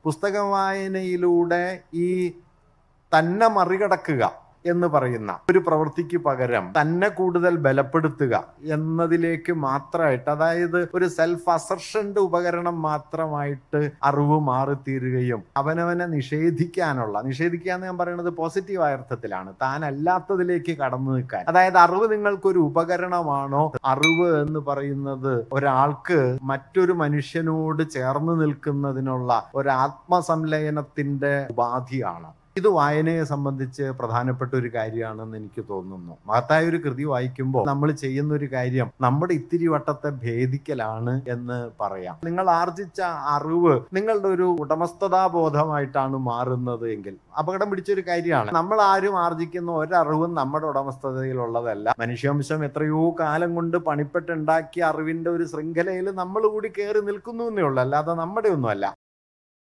പുസ്തക വായനയിലൂടെ ഈ തന്നെ മറികടക്കുക എന്ന് പറയുന്ന ഒരു പ്രവൃത്തിക്ക് പകരം തന്നെ കൂടുതൽ ബലപ്പെടുത്തുക എന്നതിലേക്ക് മാത്രമായിട്ട്, അതായത് ഒരു സെൽഫ് അസർഷന്റെ ഉപകരണം മാത്രമായിട്ട് അറിവ് മാറിത്തീരുകയും അവനവനെ നിഷേധിക്കുക എന്ന് ഞാൻ പറയുന്നത് പോസിറ്റീവായ അർത്ഥത്തിലാണ്, താൻ അല്ലാത്തതിലേക്ക് കടന്നു നിൽക്കാൻ. അതായത് അറിവ് നിങ്ങൾക്കൊരു ഉപകരണമാണോ? അറിവ് എന്ന് പറയുന്നത് ഒരാൾക്ക് മറ്റൊരു മനുഷ്യനോട് ചേർന്ന് നിൽക്കുന്നതിനുള്ള ഒരു ആത്മസംലയനത്തിന്റെ ഉപാധിയാണ്. ഇത് വായനയെ സംബന്ധിച്ച് പ്രധാനപ്പെട്ട ഒരു കാര്യമാണെന്ന് എനിക്ക് തോന്നുന്നു. മഹത്തായ ഒരു കൃതി വായിക്കുമ്പോൾ നമ്മൾ ചെയ്യുന്ന ഒരു കാര്യം നമ്മുടെ ഇത്തിരി വട്ടത്തെ ഭേദിക്കലാണ് എന്ന് പറയാം. നിങ്ങൾ ആർജിച്ച അറിവ് നിങ്ങളുടെ ഒരു ഉടമസ്ഥതാബോധമായിട്ടാണ് മാറുന്നത് എങ്കിൽ അപകടം പിടിച്ചൊരു കാര്യമാണ്. നമ്മൾ ആരും ആർജിക്കുന്ന ഒരറിവും നമ്മുടെ ഉടമസ്ഥതയിലുള്ളതല്ല. മനുഷ്യവംശം എത്രയോ കാലം കൊണ്ട് പണിപ്പെട്ടുണ്ടാക്കിയ അറിവിന്റെ ഒരു ശൃംഖലയിൽ നമ്മൾ കൂടി കയറി നിൽക്കുന്നു എന്നേ ഉള്ളൂ, അല്ലാതെ നമ്മുടെ ഒന്നുമല്ല.